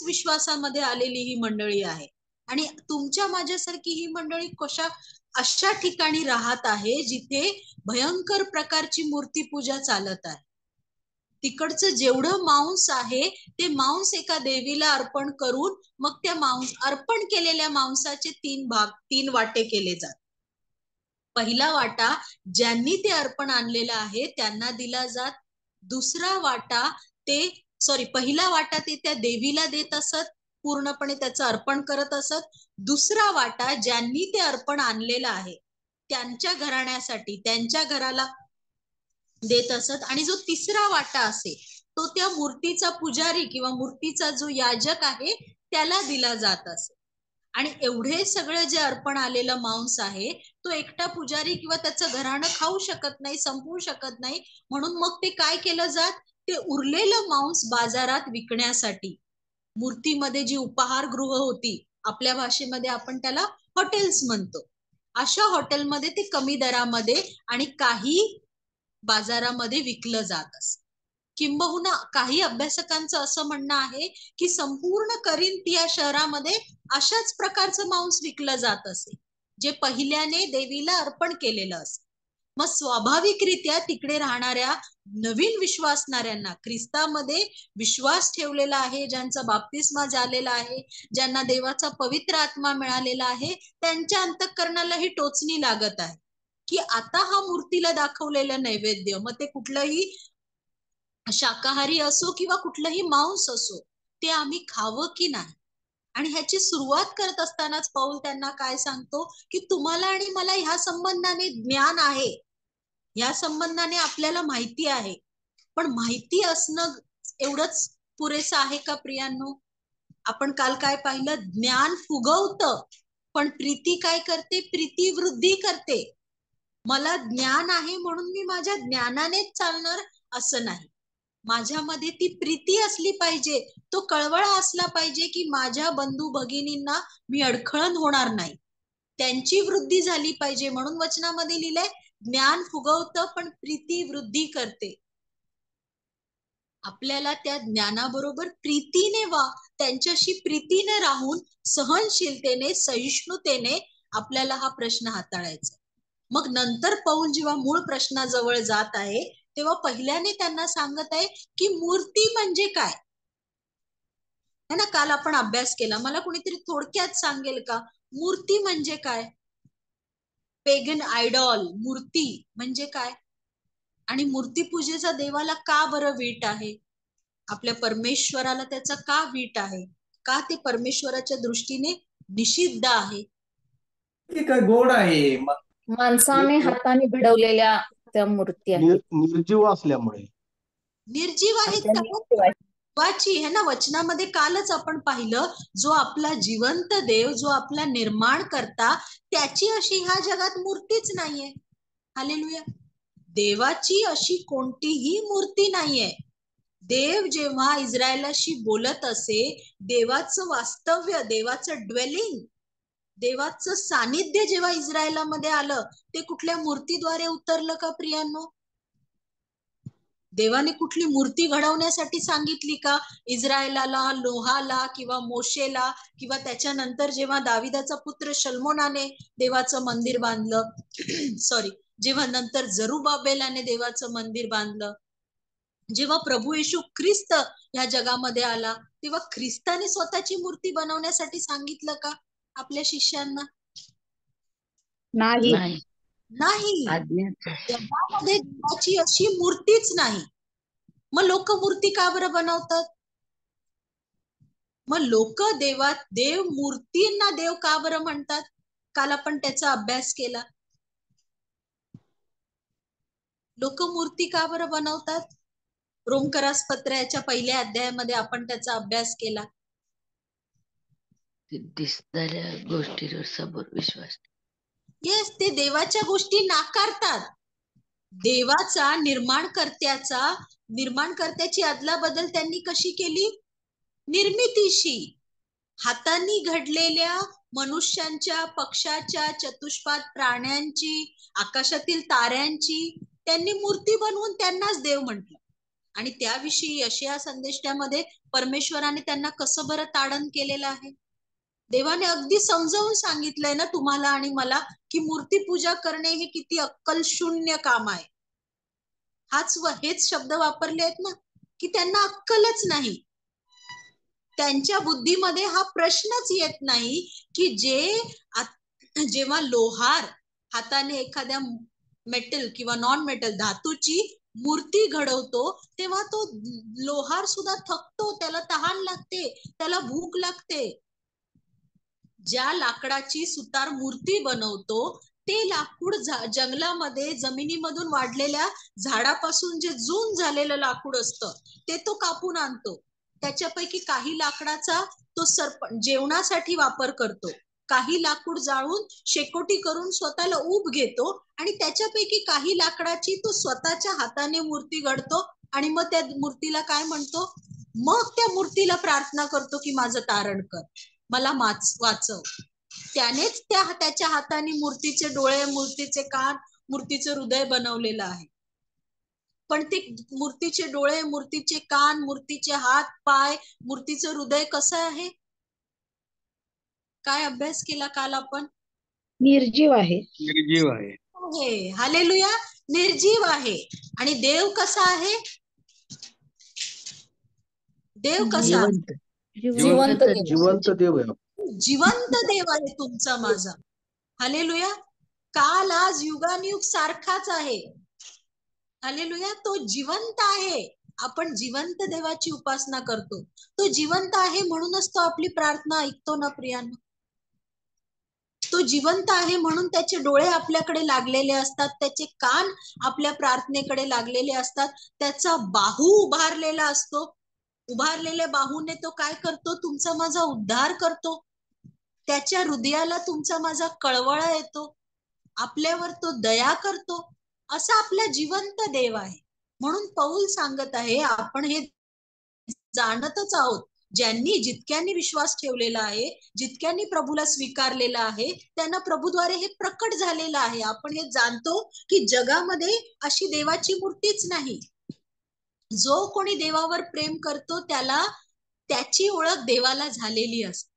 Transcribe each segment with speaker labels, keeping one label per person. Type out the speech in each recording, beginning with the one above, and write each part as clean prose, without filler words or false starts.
Speaker 1: विश्वासामध्ये आलेली ही मंडळी आहे. आणि तुमच्या माझ्यासारखी ही मंडळी अशा ठिकाणी राहत आहे जिथे भयंकर प्रकारची मूर्तीपूजा चालत आहे. तिकडचं जेवढं मांस आहे ते मांस एका देवीला अर्पण करून मग त्या अर्पण केलेल्या मांसाचे 3 वाटे केले जातात. पहिला वाटा ज्यांनी ते अर्पण आणलेलं आहे त्यांना दिला जात. दुसरा वाटा पहिला वाटा ते त्या देवीला देत असत, पूर्णपणे त्याचं अर्पण करत असत. दुसरा वाटा ज्यांनी ते अर्पण आणलेलं आहे त्यांच्या घराण्यासाठी, त्यांच्या घराला देत असत. आणि जो तिसरा वाटा असे तो त्या मूर्तीचा पुजारी किंवा मूर्तीचा जो याजक आहे त्याला दिला जात असे. आणि एवढे सगळं जे अर्पण आलेलं मांस आहे तो एकटा पुजारी किंवा त्याचं घराणं खाऊ शकत नाही, संपवू शकत नाही. म्हणून मग ते काय केलं जात, ते उरलेलं मांस बाजारात विकण्यासाठी मूर्तीमध्ये जी उपहारगृह होती, आपल्या भाषेमध्ये आपण त्याला हॉटेल्स म्हणतो, अशा हॉटेलमध्ये ते कमी दरामध्ये आणि काही बाजारामध्ये विकलं जात असत. किंबहुना काही अभ्यासकांचं असं म्हणणं आहे की संपूर्ण करिंथ या शहरामध्ये अशाच प्रकारचं मांस विकलं जात असे जे पहिल्याने देवीला अर्पण केलेलं असे. मग स्वाभाविकरित्या तिकडे राहणाऱ्या नवीन विश्वासणाऱ्यांना, ख्रिस्तामध्ये विश्वास ठेवलेला आहे, ज्यांचा बाप्तिस्मा झालेला आहे, ज्यांना देवाचा पवित्र आत्मा मिळालेला आहे, त्यांच्या अंतःकरणाला ही टोचणी लागत आहे की आता हा मूर्तीला दाखवलेलं नैवेद्य, मग ते कुठलंही शाकाहारी असो किंवा कुठलंही मांस असो, ते आम्ही खावं की नाही. आणि ह्याची सुरुवात करत असतानाच पौल त्यांना काय सांगतो की तुम्हाला आणि मला ह्या संबंधाने ज्ञान आहे, ह्या संबंधाने आपल्याला माहिती आहे. पण माहिती असणं एवढंच पुरेसं आहे का प्रियांनो? आपण काल काय पाहिलं, ज्ञान फुगवतं पण प्रीती काय करते, प्रीती वृद्धी करते. मला ज्ञान आहे म्हणून मी माझ्या ज्ञानानेच चालणार असं नाही. माझ्यामध्ये ती प्रीती असली पाहिजे, तो कळवळा असला पाहिजे की माझ्या बंधू भगिनींना मी अडखळण होणार नाही, त्यांची वृद्धी झाली पाहिजे. म्हणून वचनामध्ये लिहिलंय, ज्ञान फुगवतं पण प्रीती वृद्धी करते. आपल्याला त्या ज्ञानाबरोबर प्रीतीने त्यांच्याशी प्रीतीने राहून सहनशीलतेने, सहिष्णुतेने आपल्याला हा प्रश्न हाताळायचा. मग नंतर पौल जेव्हा मूळ प्रश्नाजवळ जात आहे तेव्हा पहिल्याने त्यांना सांगत आहे की मूर्ती म्हणजे काय है ना. काल आपण अभ्यास केला, मला कुणीतरी थोडक्यात सांगेल का मूर्ती म्हणजे काय? पेगन आयडॉल, मूर्ती म्हणजे काय? आणि मूर्तीपूजेचा देवाला का बरं वीट आहे? आपल्या परमेश्वराला त्याचा का वीट आहे? का ते परमेश्वराच्या दृष्टीने निषिद्ध आहे?
Speaker 2: ते काय गोड आहे,
Speaker 3: माणसाने हाताने घडवलेल्या त्या मूर्ती आहेत,
Speaker 2: निर्जीव असल्यामुळे.
Speaker 1: निर्जीव आहेत देवाची है ना. वचनामध्ये कालच आपण पाहिलं, जो आपला जिवंत देव, जो आपला निर्माण करता, त्याची अशी ह्या जगात मूर्तीच नाहीये. हालेलुया. देवाची अशी कोणतीही मूर्ती नाहीये. देव जेव्हा इस्रायलाशी बोलत असे, देवाचं वास्तव्य, देवाचं ड्वेलिंग, देवाचं सानिध्य जेव्हा इस्रायलामध्ये आलं, ते कुठल्या मूर्तीद्वारे उतरलं का प्रियांनो? देवाने कुठली मूर्ती घडवण्यासाठी सांगितली का इस्रायलाला, नोहाला किंवा मोशेला? किंवा त्याच्यानंतर जेव्हा दाविदाचा पुत्र शल्मोनाने देवाचं मंदिर बांधलं जेव्हा नंतर जरुबाबेलाने देवाचं मंदिर बांधलं, जेव्हा प्रभू येशू ख्रिस्त या जगामध्ये आला, तेव्हा ख्रिस्ताने स्वतःची मूर्ती बनवण्यासाठी सांगितलं का आपल्या शिष्यांना?
Speaker 3: नाही.
Speaker 1: जगामध्ये देवाची अशी मूर्तीच नाही. मग लोक मूर्ती का बरं बनवतात? मग लोक देव मूर्तींना देव का बरं म्हणतात? काल आपण त्याचा अभ्यास केला. लोक मूर्ती का बरं बनवतात? रोमकरास पत्राच्या पहिल्या अध्यायामध्ये आपण त्याचा अभ्यास केला.
Speaker 4: दिसणाऱ्या गोष्टीवर समोर विश्वास.
Speaker 1: येस, ते देवाच्या गोष्टी नाकारतात. देवाचा निर्माणकर्त्याची अदलाबदल त्यांनी कशी केली? निर्मितीशी. हातांनी घडलेल्या मनुष्यांच्या, पक्षाच्या, चतुष्पाद प्राण्यांची, आकाशातील ताऱ्यांची त्यांनी मूर्ती बनवून त्यांनाच देव म्हटलं. आणि त्याविषयी यशाया संदेशामध्ये परमेश्वराने त्यांना कसं बरं ताडण केलेलं आहे. देवाने अगदी समजावून सांगितलंय ना तुम्हाला आणि मला की मूर्तीपूजा करणे हे किती अक्कल शून्य काम आहे. हेच शब्द वापरले आहेत ना की त्यांना अक्कलच नाही. त्यांच्या बुद्धीमध्ये हा प्रश्नच येत नाही की जेव्हा लोहार हाताने एखाद्या मेटल किंवा नॉन मेटल धातूची मूर्ती घडवतो तेव्हा तो लोहार सुद्धा थकतो, त्याला तहान लागते, त्याला भूक लागते. ज्या लाकडाची सुतार मूर्ती बनवतो ते लाकूड जंगलामध्ये जमिनीमधून वाढलेल्या झाडापासून जे जून झालेलं लाकूड असतं ते तो कापून आणतो. त्याच्यापैकी काही लाकडाचा तो जेवणासाठी वापर करतो, काही लाकूड जाळून शेकोटी करून स्वतःला ऊब घेतो आणि त्याच्यापैकी काही लाकडाची तो स्वतःच्या हाताने मूर्ती घडतो आणि मग त्या मूर्तीला काय म्हणतो, मग त्या मूर्तीला प्रार्थना करतो की माझं तारण कर, मला वाचव. त्यानेच त्याच्या हाताने मूर्तीचे डोळे, मूर्तीचे कान, मूर्तीचे हृदय बनवलेलं आहे. पण ते मूर्तीचे डोळे, मूर्तीचे कान, मूर्तीचे हात पाय, मूर्तीचं हृदय कसं आहे? काय अभ्यास केला काल आपण?
Speaker 3: निर्जीव आहे.
Speaker 2: निर्जीव आहे.
Speaker 1: हालेलुया, निर्जीव आहे. आणि देव कसा आहे? देव कसा आहे?
Speaker 3: जिवंत देव.
Speaker 2: जिवंत देव आहे.
Speaker 1: जिवंत देव आहे तुमचा माझा. हालेलुया. काल आज युगानुयुग सारखाच आहे. हालेलुया. तो जिवंत आहे. आपण जिवंत देवाची उपासना करतो. तो जिवंत आहे म्हणूनच तो आपली प्रार्थना ऐकतो ना प्रियांनो. तो जिवंत आहे म्हणून त्याचे डोळे आपल्याकडे लागलेले असतात, त्याचे कान आपल्या प्रार्थनेकडे लागलेले असतात, त्याचा बाहू उभारलेला असतो. उभारलेल्या बाहूने तो काय करतो? तुमचा माझा उद्धार करतो. त्याच्या हृदयाला तुमचा माझा कळवळा येतो, आपल्यावर तो दया करतो. असा आपला जिवंत देव आहे. म्हणून पौल सांगत आहे, आपण हे जाणतच आहोत, ज्यांनी जितक्यांनी विश्वास ठेवलेला आहे, जितक्यांनी प्रभूला स्वीकारलेला आहे, त्यांना प्रभूद्वारे हे प्रकट झालेलं आहे. आपण हे जाणतो की जगामध्ये अशी देवाची मूर्तीच नाही. जो कोणी देवावर प्रेम करतो त्याला त्याची ओळख देवाला झालेली असते,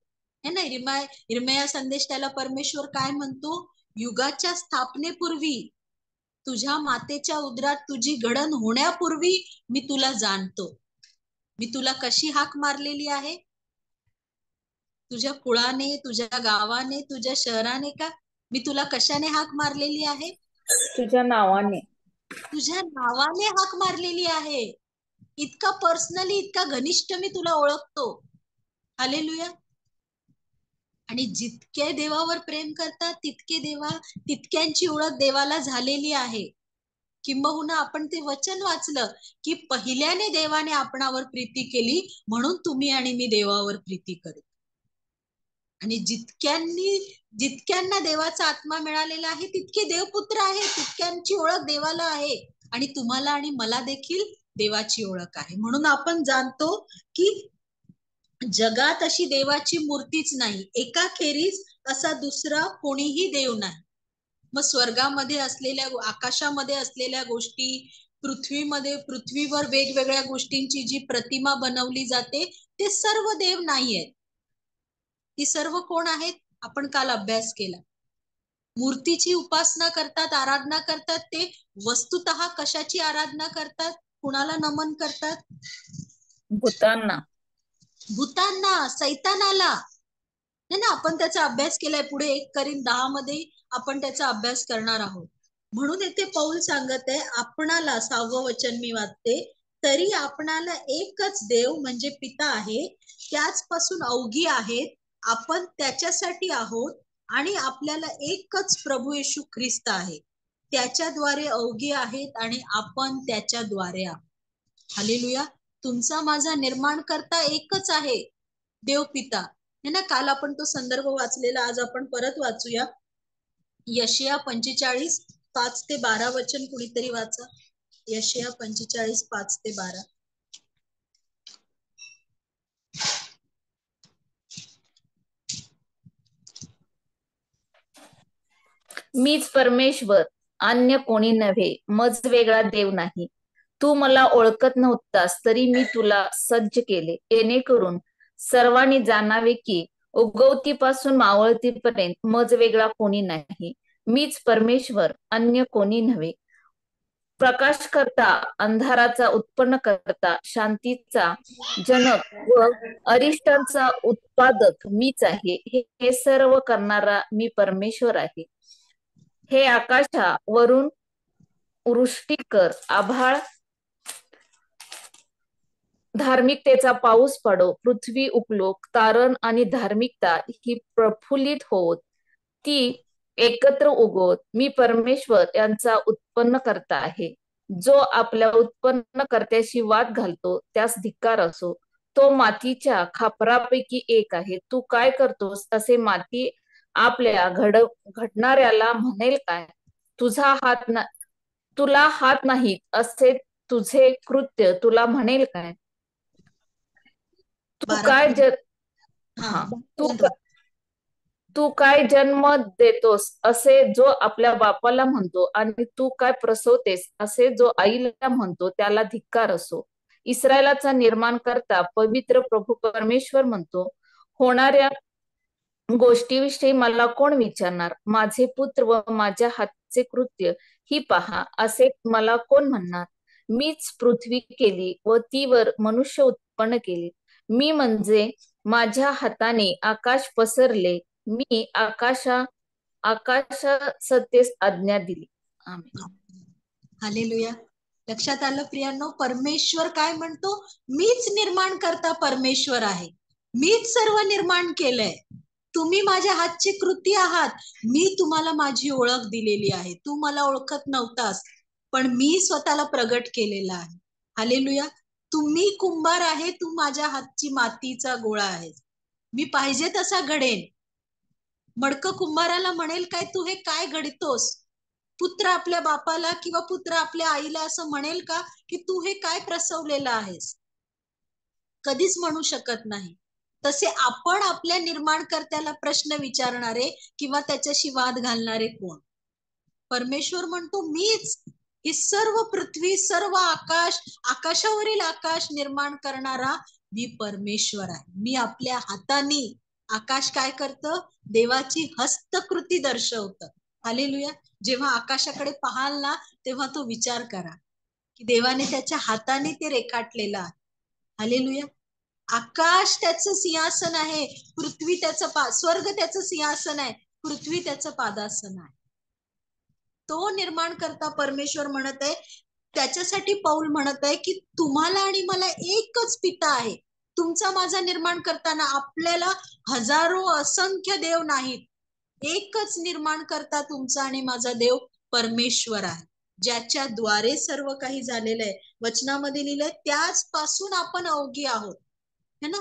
Speaker 1: है ना. इर्मया संदेश त्याला परमेश्वर काय म्हणतो? युगाच्या स्थापनेपूर्वी, तुझ्या मातेच्या उदरात तुझी घडण होण्यापूर्वी मी तुला जाणतो. मी तुला कशी हाक मारलेली आहे? तुझ्या कुळाने, तुझ्या गावाने, तुझ्या शहराने का? मी तुला कशाने हाक मारलेली आहे?
Speaker 3: तुझ्या नावाने.
Speaker 1: तुझ्या नावाने हाक मारलेली आहे. इतका पर्सनली, इतका घनिष्ठ मी तुला ओळखतो. हालेलुया. आणि जितके देवावर प्रेम करतात तितक्यांची ओळख देवाला झालेली आहे. किंबहुना आपण ते वचन वाचलं की पहिल्याने देवाने आपणावर प्रीती केली म्हणून तुम्ही आणि मी देवावर प्रीती करू. आणि जितक्यांना देवाचा आत्मा मिळालेला आहे तितके देवपुत्र आहे, तितक्यांची ओळख देवाला आहे. आणि तुम्हाला आणि मला देखील देवाची ओळख आहे. म्हणून आपण जाणतो की जगात अशी देवाची मूर्तीच नाही, एकाखेरीज असा दुसरा कोणीही देव नाही. मग स्वर्गामध्ये असलेल्या, आकाशामध्ये असलेल्या गोष्टी, पृथ्वीवर वेगवेगळ्या गोष्टींची जी प्रतिमा बनवली जाते ते सर्व देव नाहीयेत. ती सर्व कोण आहेत? आपण काल अभ्यास केला. मूर्तीची उपासना करतात, आराधना करतात. ते वस्तुतः कशाची आराधना करतात? कुणाला नमन करतात?
Speaker 3: भूतांना,
Speaker 1: सैतानाला. ना आपण त्याचा अभ्यास केलाय. पुढे 1 Corinthians 10 मध्ये आपण त्याचा अभ्यास करणार आहोत. म्हणून येथे पौल सांगत आहे, आपणाला, 6वं वचन मी वाचते, तरी आपणाला एकच देव म्हणजे पिता आहे, त्याचपासून अवघी आहेत, आपण त्याच्यासाठी आहोत आणि आपल्याला एकच प्रभू येशू ख्रिस्त आहे, त्याच्याद्वारे अवघी आहेत आणि आपण त्याच्याद्वारे आहोत. हालेलुया. तुमचा माझा निर्माण करता एकच आहे, देव पिता, है ना. काल आपण तो संदर्भ वाचलेला, आज आपण परत वाचूया. यशाया 45, 5 ते 12 वचन कुणीतरी वाचा. यशाया 45, 5 ते 12.
Speaker 3: मीच परमेश्वर, अन्य कोणी नव्हे, मज वेगळा देव नाही. तू मला ओळखत नव्हतास तरी मी तुला सज्ज केले, जेणेकरून सर्वांनी जाणावे की उगवतीपासून मावळतीपर्यंत मज वेगळा कोणी नाही, मीच परमेश्वर, अन्य कोणी नव्हे. प्रकाश करता, अंधाराचा उत्पन्न करता, शांतीचा जनक व अरिष्टांचा उत्पादक मीच आहे. हे सर्व करणारा मी परमेश्वर आहे. हे आकाशा वरून वृष्टी कर, आभाळ धार्मिकतेचा पाऊस पडो, पृथ्वी उपलोक, तारण आणि धार्मिकता ही प्रफुल्लित होत, ती एकत्र उगवत. मी परमेश्वर यांचा उत्पन्न करता आहे. जो आपल्या उत्पन्नकर्त्याशी वाद घालतो त्यास धिक्कार असो. तो मातीच्या खापरापैकी एक आहे. तू काय करतोस असे माती आपल्या घडणाऱ्याला म्हणेल काय? तुला हात नाहीत असे तुझे कृत्य तुला म्हणेल काय? तू काय
Speaker 1: हा,
Speaker 3: तू तू काय जन्म देतोस असे जो आपल्या बापाला म्हणतो, आणि तू काय प्रसवतेस असे जो आईला म्हणतो त्याला धिक्कार असो. इस्रायलाचा निर्माण करता पवित्र प्रभू परमेश्वर म्हणतो, होणाऱ्या गोष्टीविषयी मला कोण विचारणार? माझे पुत्र व माझ्या हातचे कृत्य ही पहा, असे मला कोण म्हणणार? मीच पृथ्वी केली व तीवर मनुष्य उत्पन्न केले. मी म्हणजे माझ्या हाताने आकाश पसरले. मी आकाशासतेस आज्ञा दिली. आमेन.
Speaker 1: हालेलुया. लक्षात आलं प्रियांनो? परमेश्वर काय म्हणतो? मीच निर्माण करता परमेश्वर आहे. मीच सर्व निर्माण केलंय. तुम्ही माझ्या हातची कृती आहात. मी तुम्हाला माझी ओळख दिलेली आहे. तू मला ओळखत नव्हतास, पण मी स्वतःला प्रगट केलेला आहे. हालेलुया. तुम्ही कुंभार आहे, तू माझ्या हातची मातीचा गोळा आहे. मी पाहिजे तसा घडेन. मडकं कुंभाराला म्हणेल काय, तू हे काय घडतोस? पुत्र आपल्या बापाला किंवा पुत्र आपल्या आईला असं म्हणेल का की तू हे काय प्रसवलेलं आहेस? कधीच म्हणू शकत नाही. तसे आपण आपल्या निर्माणकर्त्याला प्रश्न विचारणारे किंवा त्याच्याशी वाद घालणारे कोण? परमेश्वर म्हणतो मीच ही सर्व पृथ्वी, सर्व आकाश, आकाशावरील आकाश निर्माण करणारा मी परमेश्वर आहे. मी आपल्या हाताने आकाश काय करतं? देवाची हस्तकृती दर्शवतं. हालेलुया. जेव्हा आकाशाकडे पाहाल ना, तेव्हा तो विचार करा की देवाने त्याच्या हाताने ते रेखाटलेलं आहे. हालेलुया. आकाश त्याचं सिंहासन आहे, पृथ्वी त्याचं स्वर्ग त्याचं सिंहासन आहे, पृथ्वी त्याचं पादासन आहे. तो निर्माण करता परमेश्वर म्हणत आहे. त्याच्यासाठी पौल म्हणत आहे की तुम्हाला आणि मला एकच पिता आहे. तुमचा माझा निर्माण करताना आपल्याला हजारो असंख्य देव नाहीत. एकच निर्माण करता तुमचा आणि माझा देव परमेश्वर आहे, ज्याच्या द्वारे सर्व काही झालेलं आहे. वचनामध्ये लिहिलंय त्याच पासून आपण अवघी आहोत, है ना?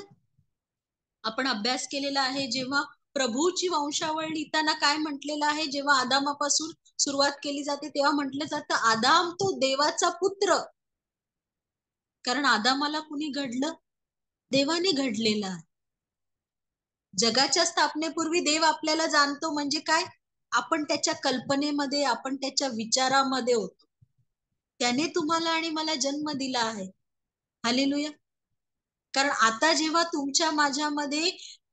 Speaker 1: आपण अभ्यास केलेला आहे. जेव्हा प्रभूची वंशावळ लिहिताना काय म्हटलेलं आहे? जेव्हा आदामापासून सुरुवात केली जाते तेव्हा म्हटलं जातं आदाम तो देवाचा पुत्र. कारण आदामाला कुणी घडलं? देवाने घडलेला आहे. जगाच्या स्थापनेपूर्वी देव आपल्याला जाणतो म्हणजे काय? आपण त्याच्या कल्पनेमध्ये, आपण त्याच्या विचारामध्ये होतो. त्याने तुम्हाला आणि मला जन्म दिला आहे. हालेलुया. कारण आता जेव्हा तुमच्या माझ्यामध्ये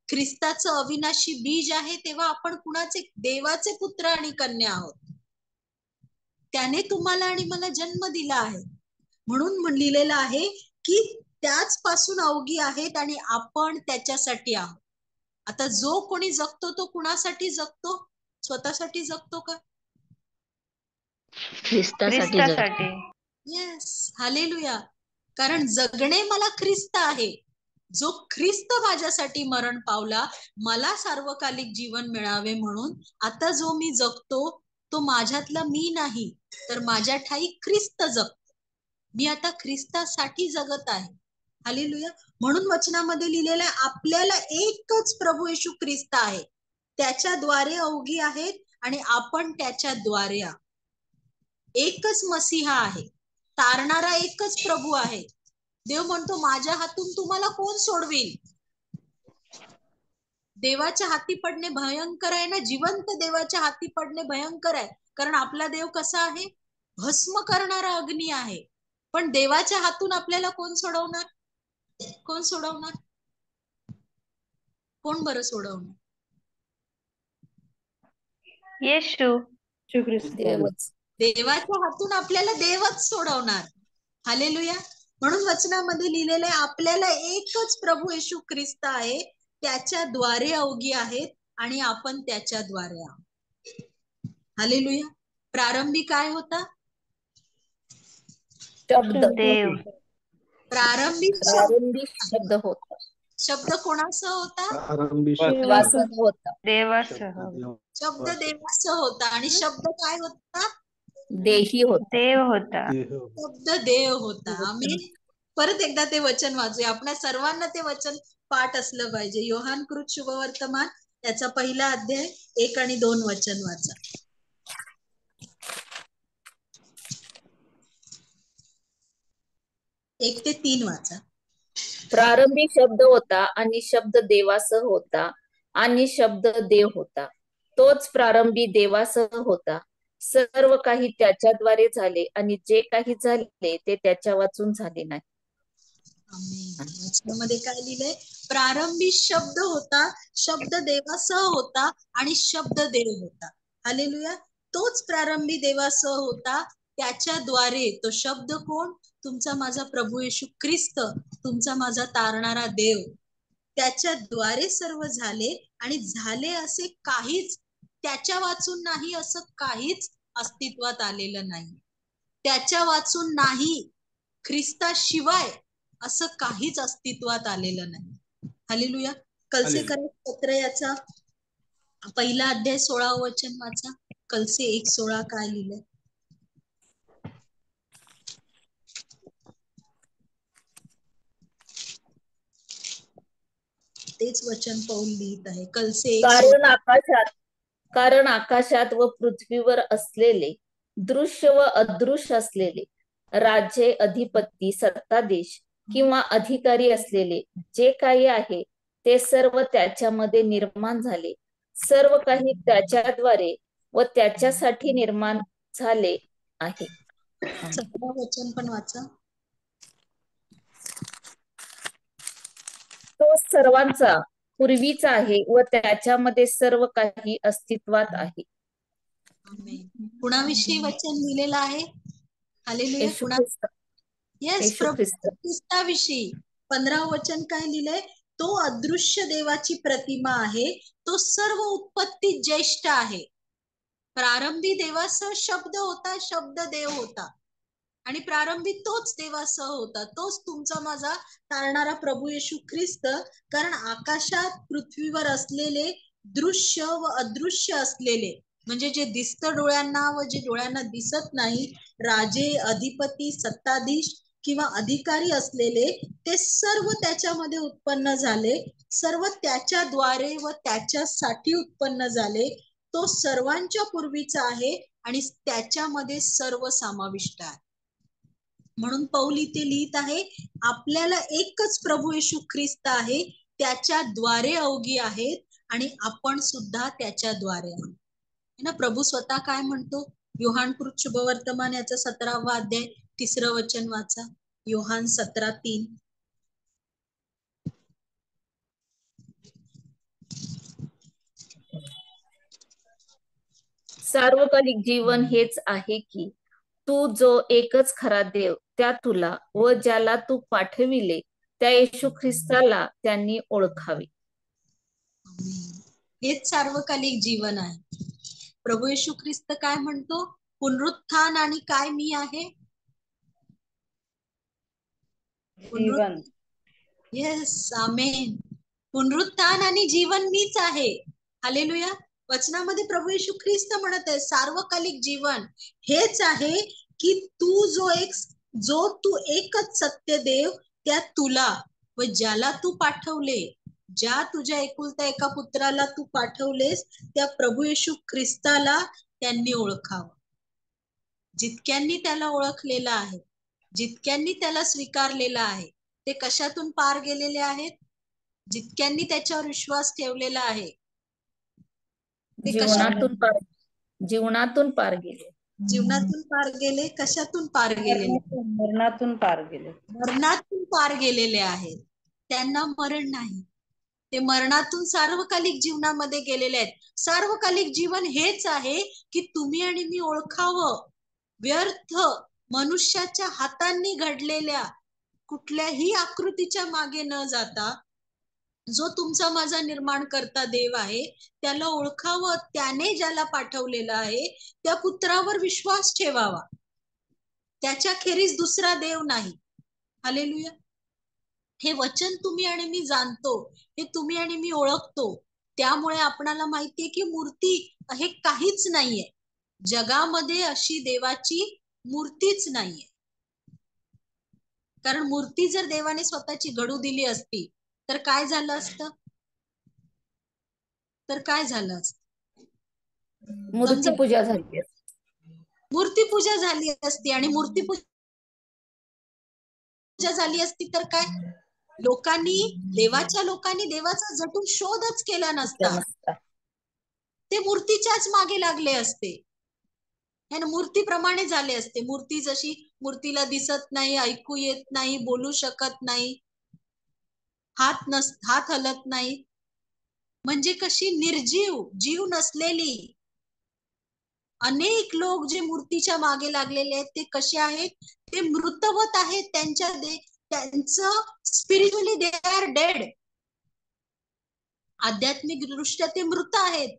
Speaker 1: ख्रिस्ताचं अविनाशी बीज आहे, तेव्हा आपण कुणाचे? देवाचे पुत्र आणि कन्या आहोत. त्याने तुम्हाला आणि मला जन्म दिला आहे. म्हणून लिहिलेलं आहे की त्याच पासून अवघी आहेत आणि आपण त्याच्यासाठी आहोत. आता जो कोणी जगतो तो कुणासाठी जगतो? स्वतःसाठी जगतो का?
Speaker 4: ख्रिस्तासाठी.
Speaker 1: येस. हालेलुया. कारण जगणे मला ख्रिस्त आहे. जो ख्रिस्त माझ्यासाठी मरण पावला, मला सार्वकालिक जीवन मिळावे म्हणून आता जो मी जगतो तो माझ्यातला मी नाही, तर माझ्या ठाई ख्रिस्त जगतो. मी आता ख्रिस्तासाठी जगत आहे. हालेलुया. म्हणून वचनामध्ये लिहिलेलं आहे आपल्याला एकच प्रभू येशू ख्रिस्त आहे. त्याच्याद्वारे अवघी आहेत आणि आपण त्याच्याद्वारे आहोत. एकच मसीहा आहे. तारणारा एकच प्रभू आहे. देव म्हणतो माझ्या हातून तुम्हाला कोण सोडवेल? देवाच्या हाती पडणे भयंकर आहे ना. जिवंत देवाच्या हाती पडणे भयंकर आहे. कारण आपला देव कसा आहे? भस्म करणारा अग्नी आहे. पण देवाच्या हातून आपल्याला कोण सोडवणार? कोण सोडवणार? कोण बरं सोडवणार?
Speaker 5: येशू.
Speaker 3: देवच.
Speaker 1: देवाच्या हातून आपल्याला देवच सोडवणार. हालेलुया. म्हणून वचनामध्ये लिहिलेलं आहे, आपल्याला एकच प्रभू येशू ख्रिस्त आहे, त्याच्याद्वारे अवघी आहेत आणि आपण त्याच्याद्वारे आहोत. हालेलुया. प्रारंभी काय होता?
Speaker 3: शब्द.
Speaker 5: देव.
Speaker 1: प्रारंभी
Speaker 3: प्रारंभी शब्द होता.
Speaker 1: शब्द कोणासह होता?
Speaker 2: प्रारंभी
Speaker 3: देवासह होता.
Speaker 5: देवासह.
Speaker 1: शब्द देवासह होता. आणि शब्द काय होता?
Speaker 3: देही होता.
Speaker 5: देव होता.
Speaker 1: शब्द देव होता. आम्ही परत एकदा ते वचन वाचूया. आपल्या सर्वांना ते वचन पाठ असलं पाहिजे. योहान कृत शुभवर्तमान त्याचा 1 अध्याय 1 आणि 2 वचन वाचा. 1 ते 3 वाचा.
Speaker 3: प्रारंभी शब्द होता आणि शब्द देवासह होता आणि शब्द देव होता. तोच प्रारंभी देवासह होता. सर्व काही त्याच्याद्वारे झाले आणि जे काही झाले ते त्याच्या वाचून झाले नाही.
Speaker 1: वचनामध्ये काय लिहिलंय? प्रारंभी शब्द होता, शब्द देवासह होता आणि शब्द देव होता. हालेलुया. तोच प्रारंभी देवासह होता, त्याच्याद्वारे. तो शब्द कोण? तुमचा माझा प्रभू येशू ख्रिस्त, तुमचा माझा तारणारा देव. त्याच्याद्वारे सर्व झाले आणि झाले असे काहीच त्याच्या वाचून नाही, असं काहीच अस्तित्वात आलेलं नाही. त्याच्या वाचून नाही, ख्रिस्ताशिवाय असं काहीच अस्तित्वात आलेलं नाही. हालेलुया. कलसेकर पत्र याचा 1 अध्याय 16 वचन वाचा. कलसे 1:16 काय लिहिलंय? तेच वचन पौल लिहित आहे. कलसे 1:16.
Speaker 3: कारण आकाशात व पृथ्वीवर असलेले, दृश्य व अदृश्य असलेले, राज्ये, अधिपती, सत्ताधीश किंवा अधिकारी असलेले जे काही आहे ते सर्व त्याच्यामध्ये निर्माण झाले. सर्व काही त्याच्याद्वारे व त्याच्यासाठी निर्माण झाले आहे.
Speaker 1: 17 वचन पण वाचा.
Speaker 3: तो सर्वांचा पूर्वीचा आहे व त्याच्यामध्ये सर्व काही अस्तित्वात आहे.
Speaker 1: कुणाविषयी वचन लिहिलेलं आहे? हालेलुया.
Speaker 3: येशू ख्रिस्त.
Speaker 1: येस,
Speaker 3: येशू
Speaker 1: प्रभू
Speaker 3: ख्रिस्त.
Speaker 1: ख्रिस्ताविषयी 15 वचन काय लिहिलंय? तो अदृश्य देवाची प्रतिमा आहे, तो सर्व उत्पत्ती ज्येष्ठ आहे. प्रारंभी देवासह शब्द होता, शब्द देव होता आणि प्रारंभी तोच देवासह होता. तोच तुमचा माझा तारणारा प्रभू येशू ख्रिस्त. कारण आकाशात पृथ्वीवर असलेले दृश्य व अदृश्य असलेले, म्हणजे जे दिसतं डोळ्यांना व जे डोळ्यांना दिसत नाही, राजे, अधिपती, सत्ताधीश किंवा अधिकारी असलेले, ते सर्व त्याच्यामध्ये उत्पन्न झाले. सर्व त्याच्याद्वारे व त्याच्यासाठी उत्पन्न झाले. तो सर्वांच्या पूर्वीचा आहे आणि त्याच्यामध्ये सर्व समाविष्ट आहे. म्हणून पौल इथे लिहित आहे, आपल्याला एकच प्रभू येशू ख्रिस्त आहे, त्याच्याद्वारे अवघी आहेत आणि आपण सुद्धा त्याच्याद्वारे आहोत. ना प्रभू स्वतः काय म्हणतो? योहान कृत शुभवर्तमान याचा 17वा अध्याय 3 वचन वाचा. योहान 17:3.
Speaker 3: सार्वकालिक जीवन हेच आहे की तू जो एकच खरा देव, त्या तुला व ज्याला तू पाठविले त्या येशू ख्रिस्ताला त्यांनी ओळखावे.
Speaker 1: हेच सार्वकालिक जीवन आहे. प्रभू येशू ख्रिस्त काय म्हणतो? पुनरुत्थान आणि काय मी आहे?
Speaker 5: जीवन.
Speaker 1: येस, आमेन. पुनरुत्थान आणि जीवन मीच आहे. हालेलुया. वचनामध्ये प्रभू येशू ख्रिस्त म्हणत आहे, सार्वकालिक जीवन हेच आहे की जो तू एकच सत्य देव, त्या तुला व ज्याला तू पाठवले, ज्या तुझ्या एकुलत्या एका पुत्राला तू पाठवलेस, त्या प्रभू येशू ख्रिस्ताला त्यांनी ओळखावं. जितक्यांनी त्याला ओळखलेलं आहे, जितक्यांनी त्याला स्वीकारलेलं आहे, ते कशातून पार गेलेले आहेत? जितक्यांनी त्याच्यावर विश्वास ठेवलेला आहे, ते
Speaker 3: जीवनातून पार गेले.
Speaker 1: जीवनातून पार गेले, कशातून पार गेलेले?
Speaker 5: मरणातून पार गेले.
Speaker 1: मरणातून पार गेलेले आहेत. त्यांना मरण नाही, ते मरणातून सार्वकालिक जीवनामध्ये गेलेले आहेत. सार्वकालिक जीवन हेच आहे की तुम्ही आणि मी ओळखावं. व्यर्थ मनुष्याच्या हातांनी घडलेल्या कुठल्याही आकृतीच्या मागे न जाता जो तुमचा माझा निर्माण करता देव आहे त्याला ओळखावं. त्याने ज्याला पाठवलेलं आहे त्या पुत्रावर विश्वास ठेवावा. त्याच्या खेरीज दुसरा देव नाही. हालेलुया. हे वचन तुम्ही आणि मी जाणतो, हे तुम्ही आणि मी ओळखतो. त्यामुळे आपणाला माहितीये की मूर्ती हे काहीच नाहीये. जगामध्ये अशी देवाची मूर्तीच नाहीये. कारण मूर्ती जर देवाने स्वतःची घडू दिली असती तर काय झालं असतं? तर काय झालं असतं?
Speaker 3: मूर्तीपूजा झाली असती.
Speaker 1: मूर्तीपूजा झाली असती. आणि मूर्तीपूजा झाली असती तर काय? देवाच्या लोकांनी देवाचा झटून शोधच केला नसता. ते मूर्तीच्याच मागे लागले असते, मूर्तीप्रमाणे झाले असते. मूर्ती जशी मूर्तीला दिसत नाही, ऐकू येत नाही, बोलू शकत नाही, हात हलत नाही, म्हणजे कशी निर्जीव, जीव नसलेली. अनेक लोक जे मूर्तीच्या मागे लागलेले आहेत ते कसे आहेत? ते मृतवत आहेत. त्यांचं स्पिरिच्युअली दे आर डेड. आध्यात्मिक दृष्ट्या ते मृत आहेत.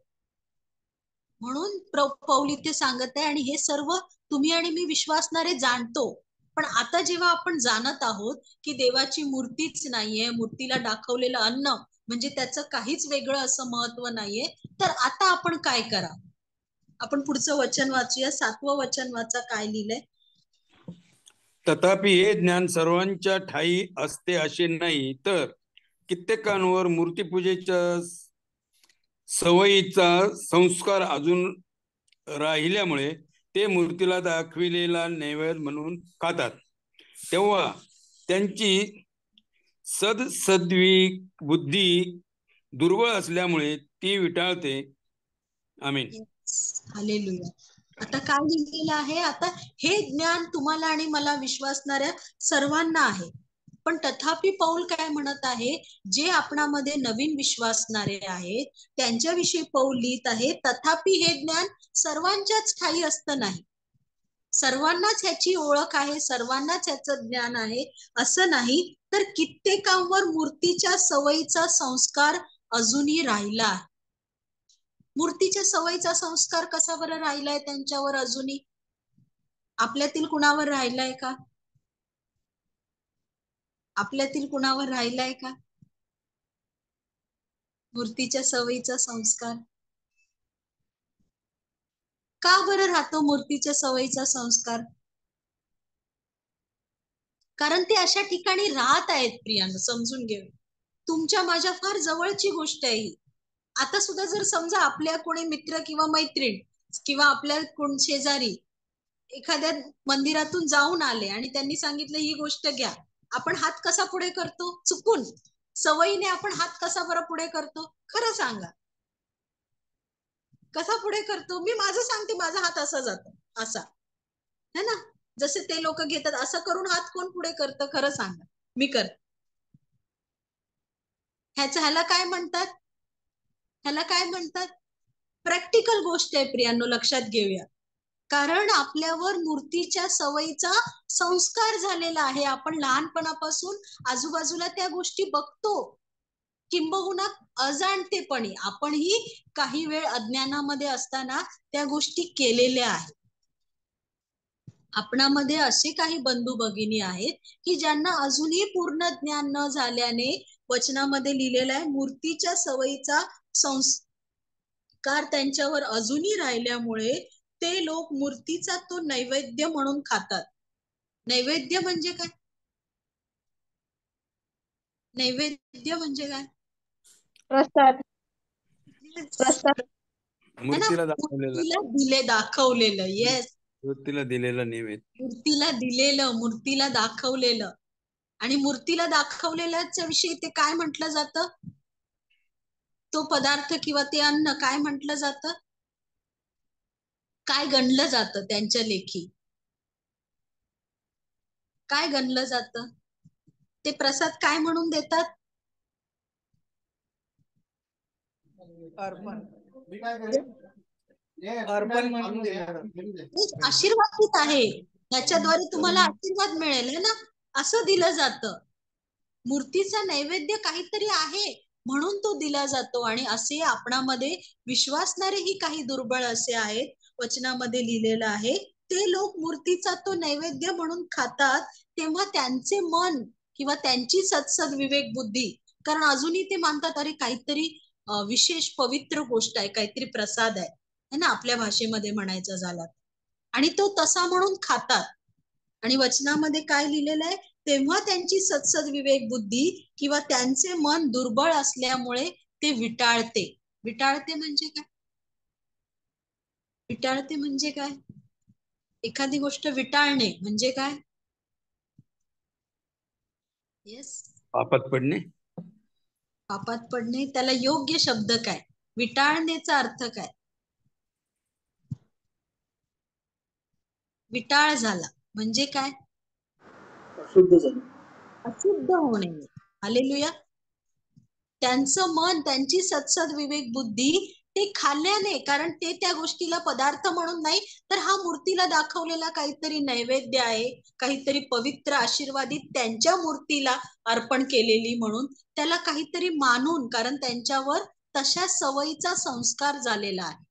Speaker 1: म्हणून पौल इथे सांगत आहे. आणि हे सर्व तुम्ही आणि मी विश्वासणारे जाणतो. पण आता जेव्हा आपण जाणत आहोत की देवाची मूर्तीच नाहीये, मूर्तीला दाखवलेलं अन्न म्हणजे त्याचं काहीच वेगळं असं महत्व नाहीये, तर आता आपण काय करा? आपण पुढचं वचन वाचूया. 7वं वचन वाचा, काय लिहिलंय?
Speaker 6: तथापि हे ज्ञान सर्वांच्या ठायी असते असे नाही, तर कित्येकांवर मूर्तीपूजेच्या सवयीचा संस्कार अजून राहिल्यामुळे ते मूर्तीला दाखविलेला नैवेद्य म्हणून खातात. तेव्हा त्यांची सद्सद्वी बुद्धी दुर्बळ असल्यामुळे ती विटाळते. आमीन.
Speaker 1: हालेलुया. आता काय लिहिलेलं आहे? आता हे ज्ञान तुम्हाला आणि मला विश्वासणाऱ्या सर्वांना आहे. पण तथापि पौल काय म्हणत आहे? जे आपणामध्ये नवीन विश्वासणारे आहेत त्यांच्याविषयी पौल लिहित आहे, तथापि हे ज्ञान सर्वांच्याच ठायी असतं नाही. सर्वांनाच ह्याची ओळख आहे, सर्वांनाच ह्याचं ज्ञान आहे असं नाही, तर कित्येकांवर मूर्तीच्या सवयीचा संस्कार अजूनही राहिला आहे. मूर्तीच्या सवयीचा संस्कार कसा बरं राहिलाय त्यांच्यावर अजूनही? आपल्यातील कुणावर राहिलाय का? आपल्यातील कुणावर राहिलाय का मूर्तीच्या सवयीचा संस्कार? का बरं राहतो मूर्तीच्या सवयीचा संस्कार? कारण ते अशा ठिकाणी राहत आहेत. प्रियांनो, समजून घे, तुमच्या माझ्या फार जवळची गोष्ट आहे ही. आता सुद्धा जर समजा आपल्या कोणी मित्र किंवा मैत्रीण किंवा आपल्या कोण शेजारी एखाद्या मंदिरातून जाऊन आले आणि त्यांनी सांगितलं ही गोष्ट घ्या, आपण हात कसा पुढे करतो? चुकून सवयीने आपण हात कसा बरं पुढे करतो? खरं सांगा, कसा पुढे करतो? मी माझं सांगते, माझा हात असा जातो, असा है ना. जसे ते लोक घेतात असं करून हात कोण पुढे करतं? खरं सांगा, मी कर. ह्याला काय म्हणतात? ह्याला काय म्हणतात? प्रॅक्टिकल गोष्ट आहे प्रियांनो, लक्षात घेऊया. कारण आपल्यावर मूर्तीच्या सवयीचा संस्कार झालेला आहे. आपण लहानपणापासून आजूबाजूला त्या गोष्टी बघतो, किंबहुना अजाणतेपणी आपणही काही वेळ अज्ञानामध्ये असताना त्या गोष्टी केलेल्या आहेत. आपणामध्ये असे काही बंधू भगिनी आहेत की ज्यांना अजूनही पूर्ण ज्ञान न झाल्याने वचनामध्ये लिहिलेलं आहे मूर्तीच्या सवयीचा संस्कार त्यांच्यावर अजूनही राहिल्यामुळे ते लोक मूर्तीचा तो नैवेद्य म्हणून खातात. नैवेद्य म्हणजे काय? नैवेद्य म्हणजे काय?
Speaker 5: प्रसाद.
Speaker 6: मूर्तीला
Speaker 1: दाखवलेलं. येस,
Speaker 6: मूर्तीला दिलेला नैवेद्य,
Speaker 1: मूर्तीला दिलेलं, मूर्तीला दाखवलेलं. आणि मूर्तीला दाखवलेल्याच्या विषयी ते काय म्हटलं जातं? तो पदार्थ किंवा ते अन्न काय म्हटलं जातं? काय गणलं जातं त्यांच्या लेखी? काय गणलं जातं? ते प्रसाद काय म्हणून देतात?
Speaker 2: अर्पण. मी काय करेन? अर्पण म्हणून देणार.
Speaker 1: आशीर्वादित आहे, त्याच्याद्वारे तुम्हाला आशीर्वाद मिळेल है ना, असं दिलं जातं. मूर्तीचा नैवेद्य काहीतरी आहे म्हणून तो दिला जातो. आणि असे आपणामध्ये विश्वासणारेही काही दुर्बळ असे आहेत, वचनामध्ये लिहिलेलं आहे, ते लोक मूर्तीचा तो नैवेद्य म्हणून खातात, तेव्हा त्यांचे मन किंवा त्यांची सत्सद विवेक बुद्धी, कारण अजूनही ते मानतात अरे काहीतरी विशेष पवित्र गोष्ट आहे, काहीतरी प्रसाद आहे है ना, आपल्या भाषेमध्ये म्हणायचं झालं, आणि तो तसा म्हणून खातात. आणि वचनामध्ये काय लिहिलेलं आहे? तेव्हा त्यांची सत्सद विवेक बुद्धी किंवा त्यांचे मन दुर्बळ असल्यामुळे ते विटाळते. विटाळते म्हणजे काय? विटाळते म्हणजे काय? एखादी गोष्ट विटाळणे म्हणजे काय? येस,
Speaker 6: पापात पडणे.
Speaker 1: पापात पडणे. त्याला योग्य शब्द काय? विटाळण्याचा अर्थ काय? विटाळ झाला म्हणजे काय?
Speaker 2: अशुद्ध झालं.
Speaker 1: अशुद्ध होणे. हालेलुया. त्यांचं मन, त्यांची सत्सद विवेक बुद्धी ते खाल्ल्याने, कारण ते त्या गोष्टीला पदार्थ म्हणून नाही, तर हा मूर्तीला दाखवलेला काहीतरी नैवेद्य आहे, काहीतरी पवित्र आशीर्वादित त्यांच्या मूर्तीला अर्पण केलेली म्हणून त्याला काहीतरी मानून, कारण त्यांच्यावर तशा सवयीचा संस्कार झालेला आहे.